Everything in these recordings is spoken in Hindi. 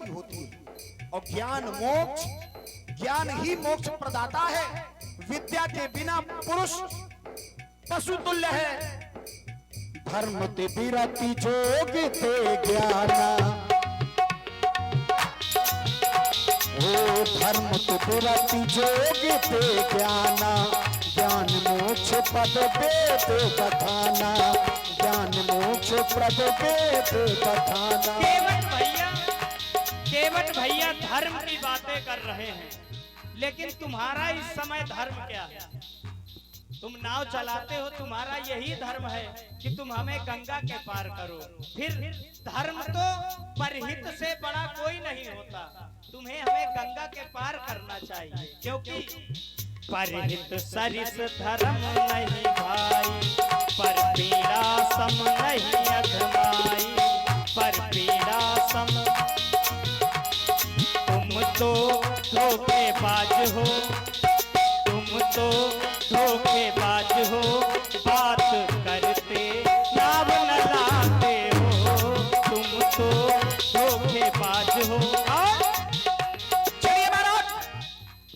प्राप्ति होती है। और ज्ञान मोक्ष, ज्ञान ही मोक्ष प्रदाता है। विद्या के बिना पुरुष पशु तुल्य है। धर्म ते विरति जोग ते ज्ञाना, ओ धर्म ते विरति जोग ते ज्ञाना, ज्ञान मोक्ष पद वेद बखाना, ज्ञान मोक्ष पद वेद बखाना। केवट भैया धर्म की बातें कर रहे हैं, लेकिन तुम्हारा इस समय धर्म क्या है? तुम नाव चलाते हो, तुम्हारा यही धर्म है कि तुम हमें गंगा के पार करो। फिर धर्म तो परहित से बड़ा कोई नहीं होता, तुम्हें हमें गंगा के पार करना चाहिए, क्योंकि परहित सरिस धर्म नहीं भाई, पर पीड़ा सम नहीं अधमाई, पर पीड़ा सम। तुम तो धोखेबाज हो, तुम तो धोखेबाज हो, बात करते नाव न लाते हो, तुम तो धोखेबाज हो। चलिए महाराज,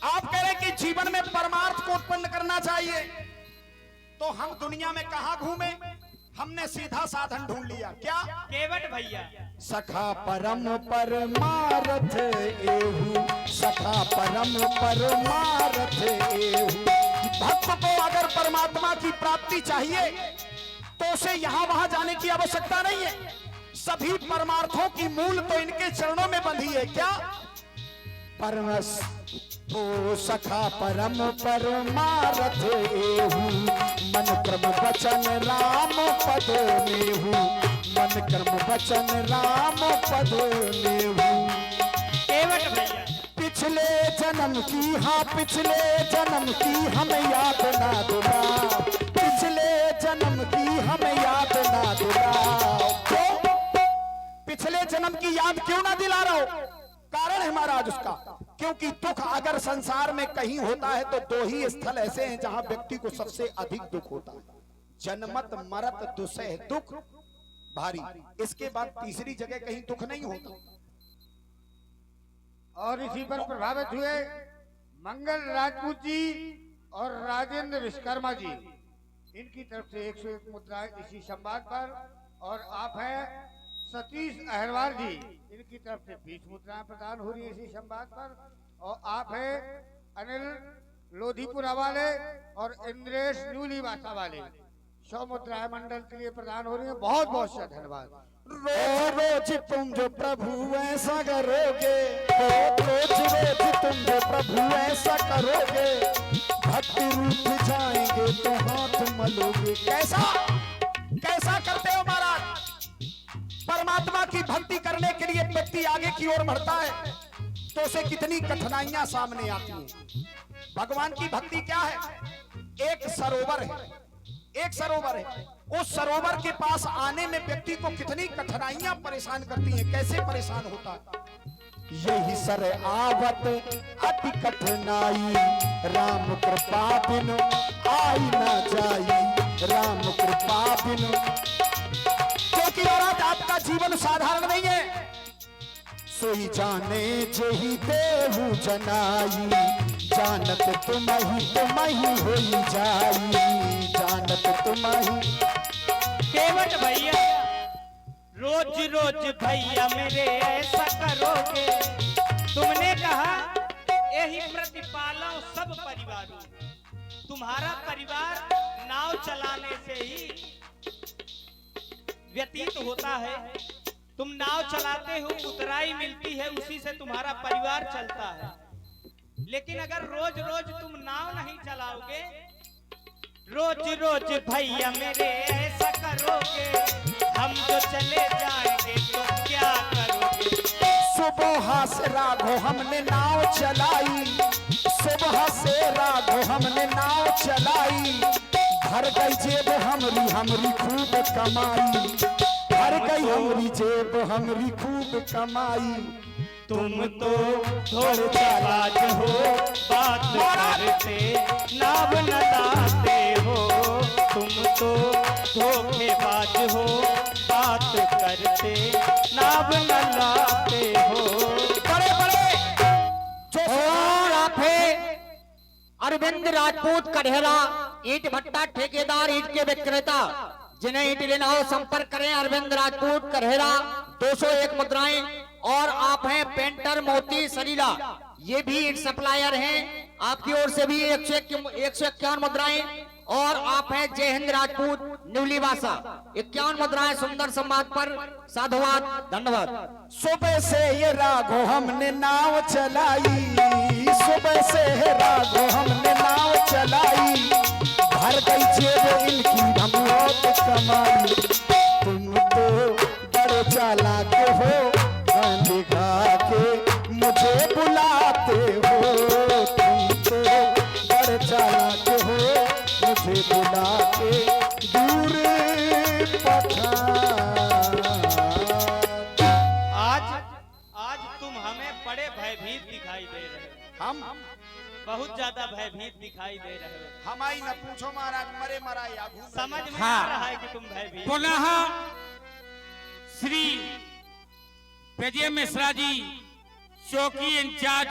आप कह रहे कि जीवन में परमार्थ को उत्पन्न करना चाहिए, तो हम दुनिया में कहां घूमे? हमने सीधा साधन ढूंढ लिया। क्या? केवट भैया, सखा परम परमारथ एहु, सखा परम परमारथ एहु। भक्त को अगर परमात्मा की प्राप्ति चाहिए तो उसे यहां वहां जाने की आवश्यकता नहीं है। सभी परमार्थों की मूल तो इनके चरणों में बंधी है। क्या? परमस ओ सखा परम परमारथ एहु, मन क्रम वचन राम पद मेहु, मन क्रम वचन राम पद मेहु। केवट भैया, पिछले जन्म की, हाँ पिछले जन्म की हमें याद ना दिलाओ, पिछले जन्म की हमें याद ना दिलाओ। क्यों? पिछले जन्म की याद क्यों ना दिला रहा हो? कारण है महाराज उसका, क्योंकि दुख अगर संसार में कहीं होता है तो दो ही स्थल ऐसे हैं जहां व्यक्ति को सबसे अधिक दुख होता है। जन्मत मरत दुसह दुख भारी, इसके बाद तीसरी जगह कहीं दुख नहीं होता। और इसी पर प्रभावित हुए मंगल राजपूत जी और राजेंद्र विश्वकर्मा जी, इनकी तरफ से 101 मुद्राएं इसी संवाद पर। और आप हैं सतीश अहरवाल जी, इनकी तरफ से 20 मुद्राएं प्रदान हो रही है इसी संवाद पर। और आप हैं अनिल लोधीपुरा वाले और इंद्रेश न्यूली वासा वाले, 100 मुद्राएं मंडल के लिए प्रदान हो रही है। बहुत बहुत सा धन्यवाद। रोज रोज तुम जो प्रभु ऐसा करोगे, रोज रोज तुम जो प्रभु ऐसा करोगे, भक्ति रूठ जाएंगे तो हाथ मलोगे। कैसा कैसा करते हो महाराज? परमात्मा की भक्ति करने के लिए व्यक्ति आगे की ओर बढ़ता है तो उसे कितनी कठिनाइयां सामने आती हैं। भगवान की भक्ति क्या है? एक सरोवर है, एक सरोवर है, उस सरोवर के पास आने में व्यक्ति को कितनी कठिनाइयां परेशान करती हैं। कैसे परेशान होता है? यही सर आवत अति कठिनाई, राम कृपा बिनु आई ना जाई, राम कृपा बिनु। क्योंकि महाराज आपका जीवन साधारण नहीं है। सोई जाने जेहि देहु जनाई, जानत तुमहि होई जाई, जानत तुमहि। केवट भैया, रोज रोज भैया मेरे ऐसा करोगे, तुमने कहा यही प्रतिपालन सब परिवारों। तुम्हारा परिवार नाव चलाने से ही व्यतीत होता है। तुम नाव चलाते हो, उतराई मिलती है, उसी से तुम्हारा परिवार चलता है। लेकिन अगर रोज रोज तुम नाव नहीं चलाओगे, रोज रोज भैया मेरे ऐसा करोगे, हम जो चले जाएंगे तो क्या करोगे? सुबह से राघो हमने नाव चलाई, सुबह से राघो हमने नाव चलाई, भर गई जेब हमरी खूब कमाई, भर गई हमरी जेब हमरी खूब कमाई। तुम तो धोखेबाज हो, बात करते नाव न लाते हो, तुम तो धोखेबाज हो, बात करते नाव न लाते हो। अरविंद राजपूत कढ़ेरा, ईंट भट्टा ठेकेदार, ईंट के विक्रेता। जिन्हें ईंट लेना हो संपर्क करें अरविंद राजपूत कढ़ेरा। 201 मुद्राएं। और आप हैं पेंटर मोती सलीला, ये भी ईंट सप्लायर हैं, आपकी ओर से भी 151 मुद्राएं। और आप हैं जय हिंद राजपूत न्यूलीवासा, 51 मुद्राएं सुंदर संवाद पर। साधुवाद, धन्यवाद। सुबह से ये राघो हमने नाव चलाई, सुबह से है राघो हमने नाव चलाई, भर गई जेब इनकी हम बहुत कमाई। तुम तो बड़े चालाक हो, दिखा के मुझे बुलाते हो, तुम तो बड़े चालाक हो, मुझे बुला के दूर आज तुम हमें बड़े भयभीत दिखाई दे रहे हो। हम बहुत ज्यादा भयभीत दिखाई दे रहे हो। हमारी न पूछो महाराज, मरे मरा या घूम समझ में हाँ। आ रहा है कि तुम भयभीत। पुनः श्री विजय मिश्रा जी, चौकी इंचार्ज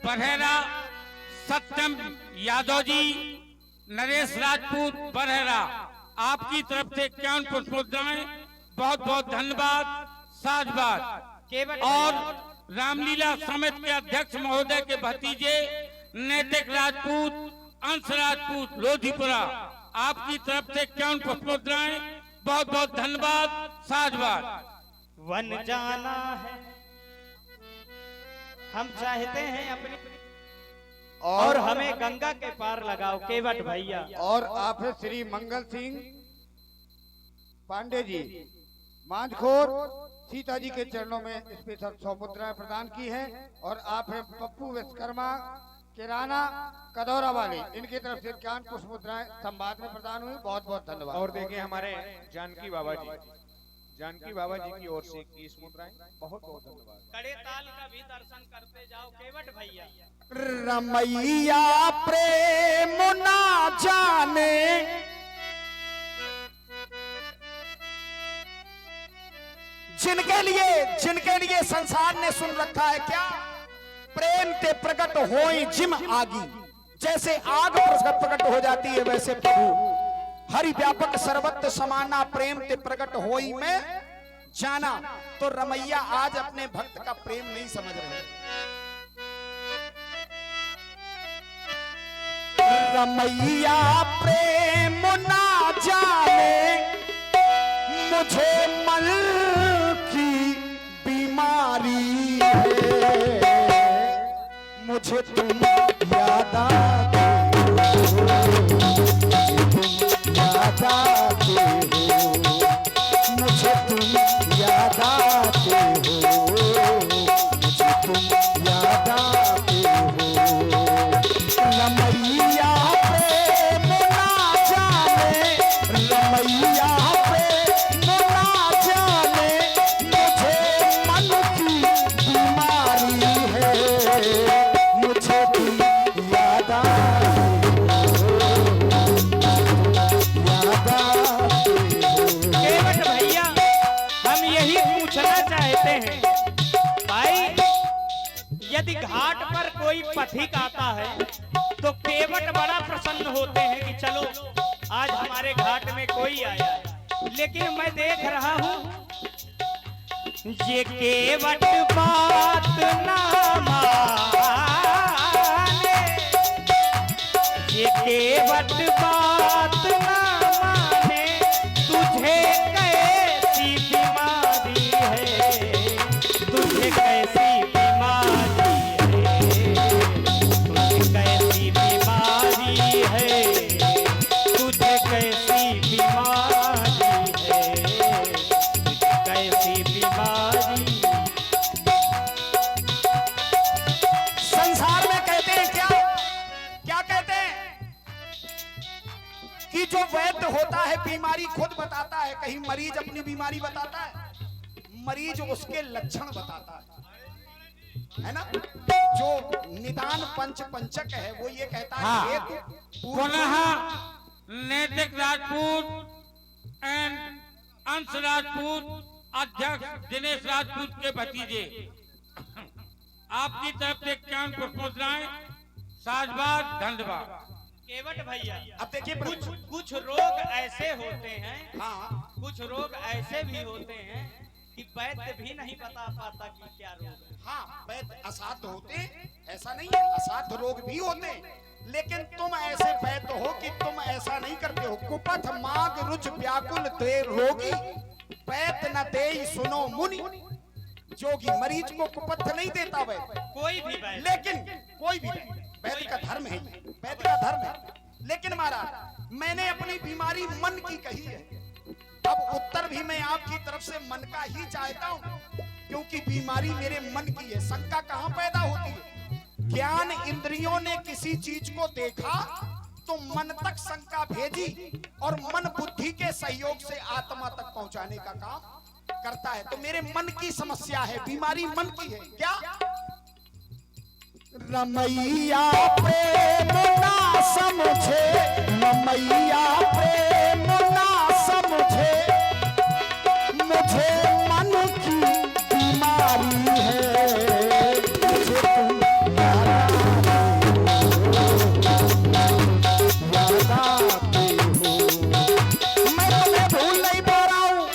बरहेरा, सत्यम यादव जी, नरेश राजपूत बरहेरा, आपकी तरफ से 51 पुष्पोद्याएं, बहुत बहुत धन्यवाद, साधुवाद। और रामलीला समिति के अध्यक्ष महोदय के भतीजे नैतिक राजपूत, अंश राजपूत लोधीपुरा, आपकी तरफ से 51 पुष्पोद्याएं, बहुत बहुत धन्यवाद, साधुवाद। वन जाना है हम चाहते हैं अपनी, और हमें गंगा के पार लगाओ केवट भैया। और आप है श्री मंगल सिंह पांडे जी, मांझखोर, सीता जी के चरणों में स्पेशल 100 मुद्राएं प्रदान की हैं। और आप है पप्पू विश्वकर्मा किराना कदौरा वाले, इनकी तरफ से 51 पुष्प मुद्राएं संवाद में प्रदान हुई। बहुत बहुत धन्यवाद। और देखिए हमारे जानकी बाबा जी की ओर से 21 मुद्राएं, बहुत बहुत धन्यवाद। कड़े ताल का भी दर्शन करते जाओ केवट भैया। रमैया प्रेम ना जाने, जिनके लिए संसार ने सुन रखा है क्या, प्रेम ते प्रकट होई जिम आगी। जैसे आग प्रकट हो जाती है वैसे प्रभु हरि व्यापक सर्वत्र समाना, प्रेम ते प्रकट होई में जाना। तो रमैया आज अपने भक्त का प्रेम नहीं समझ रहे। रमैया प्रेम ना जाने, मुझे मन की बीमारी है, मुझे तुम याद आते हो, मुझे तुम याद आते हो, मुझे तुम याद आते हो। रमैया प्रेम ना जाने, रमैया प्रेम ना जाने, मुझे मन की बीमारी है, मुझे तुम याद आते हो, याद आते हो। केवट भैया हम यही पूछना चाहते हैं भाई, यदि घाट पर कोई पथिक आता है तो केवट बड़ा प्रसन्न होते हैं कि चलो आज हमारे घाट में कोई आया है। लेकिन मैं देख रहा हूं ये केवट बात ना माने, ये केवट बात ना माने, तुझे कैसी बीमारी है, तुझे कैसी बीमारी है, तुझे कैसी बीमारी है, तुझे कैसी बीमारी है, तुझे कैसी बीमारी। संसार में कहते हैं क्या, क्या कहते हैं कि जो वैद्य होता है बीमारी खुद बताता है, कहीं मरीज अपनी बीमारी बताता है, मरीज उसके लक्षण बताता है ना। जो निदान पंचक है वो ये कहता है हाँ। हेतु पुनः नैतिक राजपूत एंड अंश राजपूत, अध्यक्ष दिनेश राजपूत के भतीजे, आपकी तरफ से 51 पुष्पोद्याएं, साधुवाद, धन्यवाद। केवट भैया, अब देखिए कुछ कुछ रोग ऐसे होते हैं, हाँ कुछ रोग ऐसे भी होते हैं कि वैद्य भी नहीं बता पाता कि क्या रोग है। हाँ, वैद्य असाध्य होते, ऐसा नहीं है, असाध्य रोग भी होते, लेकिन तुम ऐसे वैद्य हो कि तुम ऐसा नहीं करते हो। कुपथ माग रुच व्याकुल दे रोगी, वैद्य न दे सुनो मुनि। जोगी मरीज को कुपथ नहीं देता वैद्य, कोई भी वैद्य, लेकिन कोई भी वैद्य का धर्म है, वैद्य का धर्म है। लेकिन महाराज, मैंने अपनी बीमारी मन की कही है, अब उत्तर भी मैं आपकी तरफ से मन का ही चाहता हूं, क्योंकि बीमारी मेरे मन की है। शंका कहां पैदा होती है? ज्ञान इंद्रियों ने किसी चीज को देखा तो मन तक शंका भेजी, और मन बुद्धि के सहयोग से आत्मा तक पहुंचाने का काम करता है। तो मेरे मन की समस्या है, बीमारी मन की है। क्या? रमैया प्रेम ना समझे, रमैया प्रेम ना समझे, मुझे मन की बीमारी है, मुझे तुम याद आते हो। मैं तुम्हें भूल नहीं पा रहा हूं,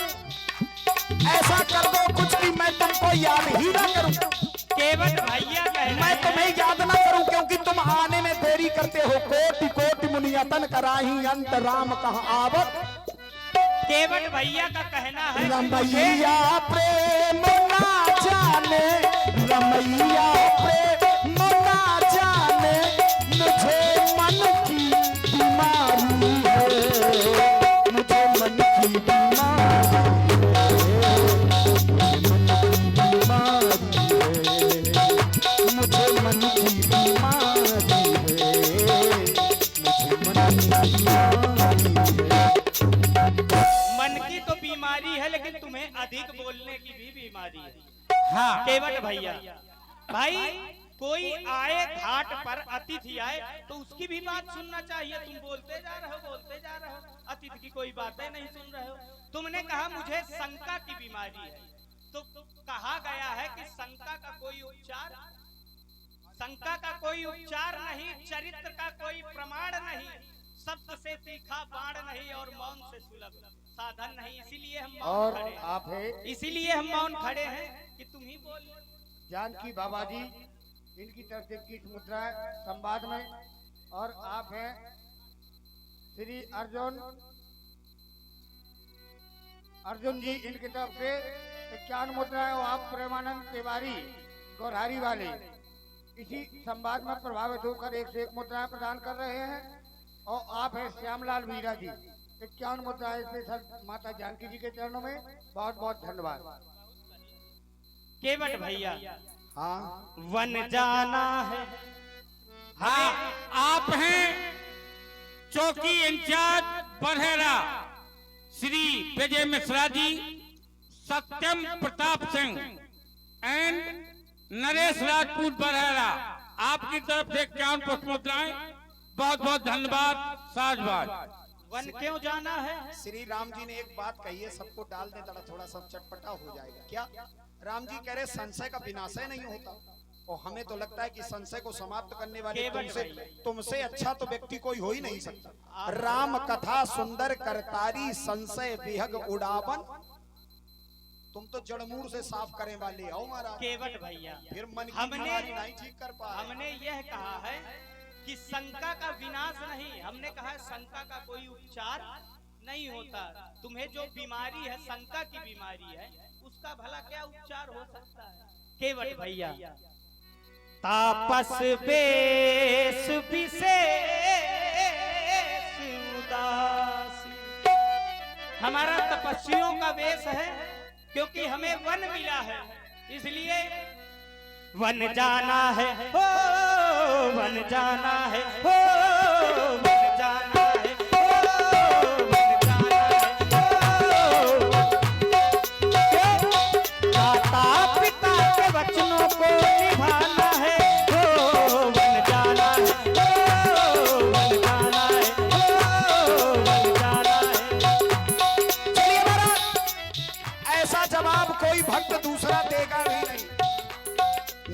ऐसा कर दो कुछ कि मैं तुमको याद ही ना करूं, केवट भैया कह रहे मैं हैं, तुम्हें याद ना करूं, क्योंकि तुम आने में देरी करते हो। कोटि कोटि मुनियतन कराही, अंत राम कहाँ आवत। केवट भैया का कहना है कि मुझे रमैया प्रेम ना जाने, रमैया प्रेम ना जाने, मुझे मन की बीमारी है, मुझे मन की बीमारी है, मुझे मन की बीमारी है, मुझे मन की बीमारी है। मन की तो बीमारी है, लेकिन तुम्हें अधिक बोलने की भी बीमारी है। हाँ केवट भैया, भाई कोई आए घाट पर, अतिथि आए तो उसकी भी बात सुनना चाहिए। तुम बोलते जा रहे हो, बोलते जा रहे हो, अतिथि की कोई बातें नहीं सुन रहे हो। तुमने कहा मुझे शंका की बीमारी है, तो कहा गया है कि शंका का कोई उपचार, शंका का कोई उपचार नहीं, चरित्र का कोई प्रमाण नहीं, शब्द से तीखा बाण नहीं, और मौन से सुलभ साधन नहीं। इसीलिए हम मौन और खड़े हैं, आप है इसीलिए हम मौन खड़े हैं कि तुम ही बोल। जानकी बाबा जी, इनकी तरफ से कीट मुद्रा है संवाद में, और आप हैं श्री अर्जुन जी, इनकी तरफ से 51 मुद्रा है, और आप प्रेमानंद तिवारी गौरहारी वाले इसी संवाद में प्रभावित होकर 101 मुद्राएं प्रदान कर रहे हैं। और आप हैं श्यामलाल मीरा जी, 51 मुद्राएं स्पेशल माता जानकी जी के चरणों में। बहुत बहुत धन्यवाद। केवट भैया, हाँ, वन जाना है। हाँ, आप हैं चौकी इंचार्ज बरहेरा श्री विजय मिश्रा जी, सत्यम प्रताप सिंह एंड नरेश राजपूत बरहेरा, आपकी तरफ से 51 पुष्प मुद्राएं। बहुत बहुत धन्यवाद, साधुवाद। वन क्यों जाना है? श्री राम जी ने एक बात कही है, सबको डाल दे तड़ा थोड़ा सब चटपटा हो जाएगा। क्या? राम जी कह रहे संशय का विनाशय नहीं होता, और हमें तो लगता है कि संशय को समाप्त करने वाले तुमसे अच्छा तो व्यक्ति कोई हो ही नहीं सकता। राम कथा सुंदर करतारी, संशय विहग उड़ावन। तुम तो जड़मूर से साफ करने वाले हो महाराज। केवट भैया, फिर मन की हमने बीमारी नहीं ठीक कर पा रहे। हमने यह कहा है कि शंका का विनाश नहीं, हमने कहा है शंका का कोई उपचार नहीं होता। तुम्हें जो बीमारी है, शंका की बीमारी है, उसका भला क्या उपचार हो सकता है? केवट भैया, तापस बेस विशेष उदासी, हमारा तपस्वियों का वेश है, क्योंकि हमें वन मिला है, इसलिए वन जाना है, हो वन जाना है, हो वन जाना है, हो वन जाना है, माता पिता के वचनों को निभाना है, हो वन जाना है, हो वन जाना है, हो वन जाना है। चलिए महाराज, ऐसा जवाब कोई भक्त दूसरा देगा ही नहीं।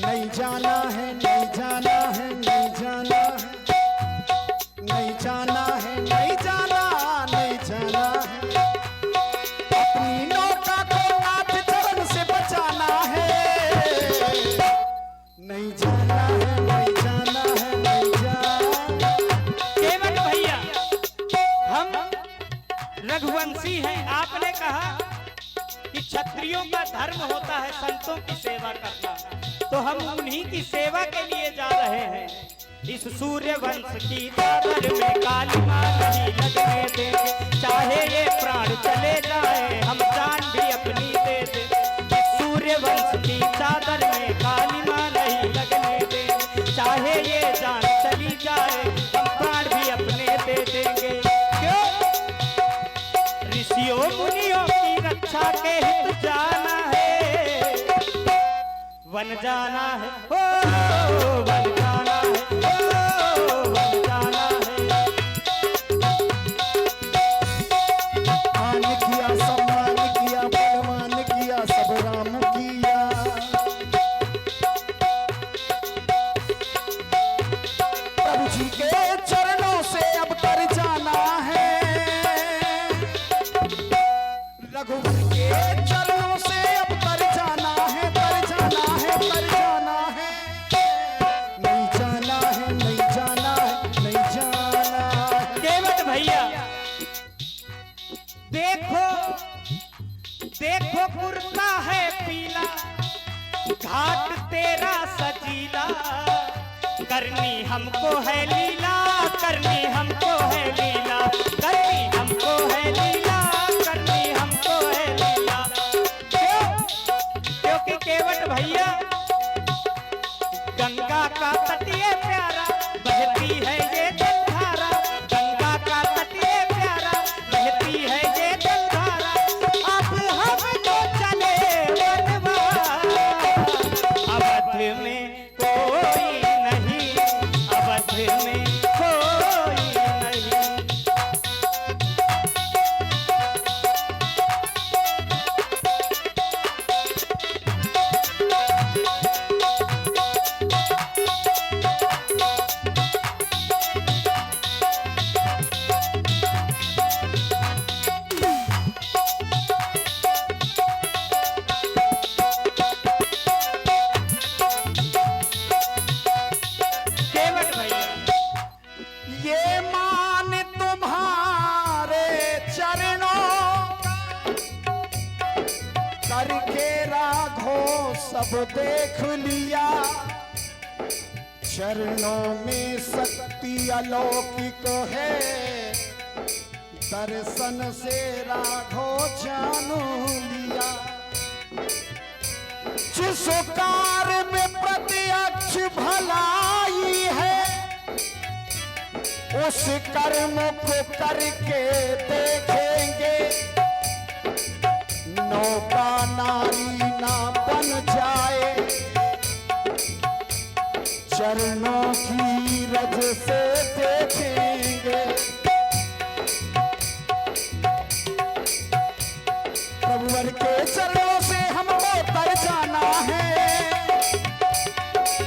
नहीं जाना है, नहीं जाना है, नहीं जाना है, नहीं संतों की सेवा करना, तो हम उन्हीं की सेवा के लिए जा रहे हैं। इस सूर्य वंश की चादर में काली मां नहीं लगने देंगे, चाहे ये प्राण चले जाए हम जान भी अपनी दे दे। इस सूर्य वंश की चादर में काली मां नहीं लगने देंगे, चाहे ये जान चली जाए हम प्राण भी अपने दे देंगे। क्यों? ऋषियों मुनियों की रक्षा के हित जाना है, वन जाना है, हो वन जाना है, हो वन जाना है। मान किया सम्मान किया बलवान किया सब राम किया। प्रभु जी के चरणों से अब तर जाना है, रघुवर के चरणों से अब तर जाना है, तर जाना है, तर जाना है। नहीं जाना है, नहीं जाना है, नहीं जाना है। केवट भैया देखो, देखो कुर्ता है पीला, घाट तेरा सजीला, करनी हमको है लीला, करनी हमको है लीला, करनी हमको है लीला, करनी हमको है लीला। क्यों? क्योंकि केवट भैया गंगा का तटीय प्यारा बहती है ये जलधारा, गंगा का तटीय प्यारा बहती है ये जलधारा। अब हम तो चले वनवास, अवध में कोई नहीं, अवध में कोई नहीं। केवट भैया ये मान तुम्हारे चरणों करके राघो सब देख लिया, चरणों में शक्ति अलौकिक है, दर्शन से राघो जान लिया। जिस कार्य में प्रत्यक्ष भलाई है, उस कर्म को करके देखेंगे, नौका नारी ना बन जाए, चरणों की रज से देखेंगे। प्रभुवर के चरणों से हमको तर जाना है,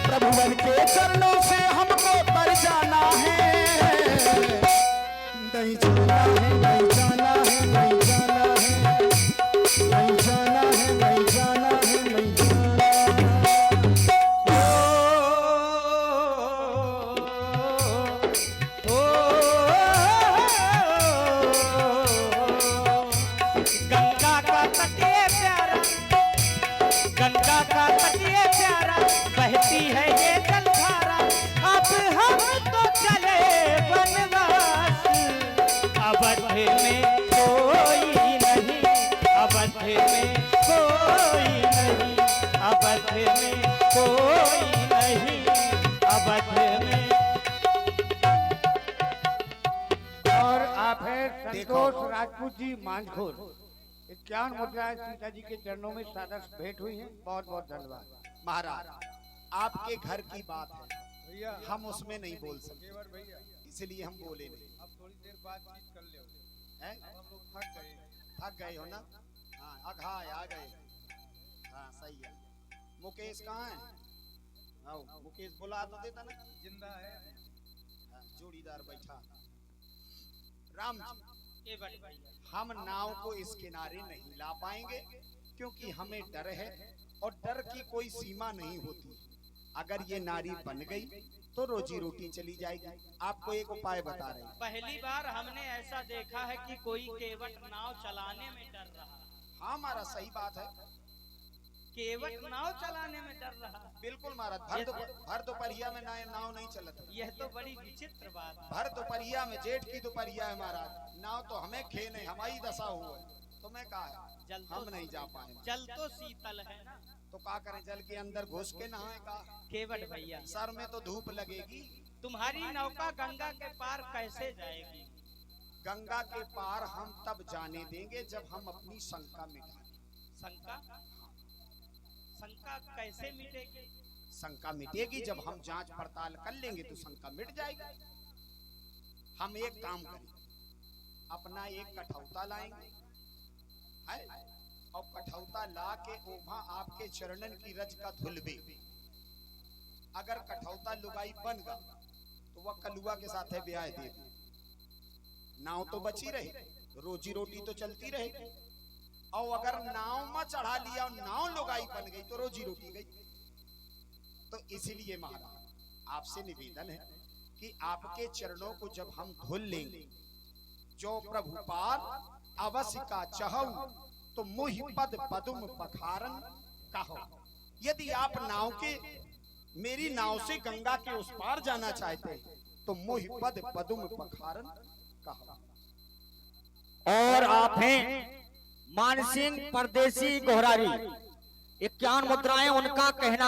प्रभुवर के चरणों से हमको तर जाना है। नहीं जाना है, नहीं जाना है, नहीं जाना है, नहीं जाना है, नहीं जाना है, नहीं जाना गंगा का तटीय प्यारा, गंगा का तटीय प्यारा बहती है ये जलधारा। अब हम तो चले वनवास, अवध में कोई नहीं, अवध में कोई नहीं, अवध में कोई नहीं, अवध में। और आप है संतोष राजपूत जी मांझखोर। 51 मुद्राएं सीता जी के चरणों में सादर भेंट हुई हैं। बहुत बहुत धन्यवाद। महाराज आपके घर की बात है, हम उसमें नहीं बोल सकते, इसलिए हम बोले नहीं। अब थोड़ी देर बातचीत कर ले, हैं? हम लोग थक गए हो ना? हाँ अघाए आ गए। हाँ सही है। मुकेश कहाँ है? आओ मुकेश बुला तो देता ना। जिंदा है। हाँ, जोड़ीदार बैठा। राम जी केवट भैया हम नाव को इस किनारे नहीं ला पाएंगे, क्योंकि हमें डर है और डर की कोई सीमा नहीं होती। अगर ये नारी बन गई तो रोजी रोटी चली जाएगी। आपको एक उपाय बता रहे हैं। पहली बार हमने ऐसा देखा है कि कोई केवट नाव चलाने में डर रहा है। हाँ हमारा सही बात है। केवट नाव चलाने में डर रहा। बिल्कुल महाराज, भर दोपहरिया में नाव नहीं चलत। यह तो बड़ी विचित्र बात है। भर दोपहरिया में, जेठ की दोपहरिया है महाराज, नाव तो हमें खे नहीं, हमारी दशा हुआ है। तुम्हें कहा है जल हम नहीं जा पाए। जल तो शीतल है ना, तो क्या करें, जल के अंदर घुस के नहाए का? केवट भैया सर में तो धूप लगेगी। तुम्हारी नौका गंगा के पार कैसे जाएगी? गंगा के पार हम तब जाने देंगे जब हम अपनी शंका मिटा लें। शंका? शंका कैसे मिटेगी? शंका मिटेगी जब हम जांच पड़ताल कर लेंगे तो शंका मिट जाएगी। हम एक काम करेंगे, अपना एक कठौता लाएंगे है, और कठौता ला के ओभा आपके चरणन की रज का धुलबे। अगर कठौता लुगाई बन गया तो वह कलुआ के साथ है ब्याह दे, नाव तो बची रहे, रोजी रोटी तो चलती रहे। और अगर नाव में चढ़ा लिया और नाव लुगाई बन गई तो रोजी रोटी गई। तो इसलिए महाराज आपसे निवेदन है कि आपके चरणों को जब हम धुल लेंगे, जो प्रभुपाद अवश्य का चहु तो मुहि पद पदुम पखारन कहो। यदि आप नाव के, मेरी नाव से गंगा के उस पार जाना चाहते हैं तो मुहि पद पदुम पखारन कहो। और आप हैं मानसिंह परदेसी गोहरारी, 51 मुद्राएं उनका कहना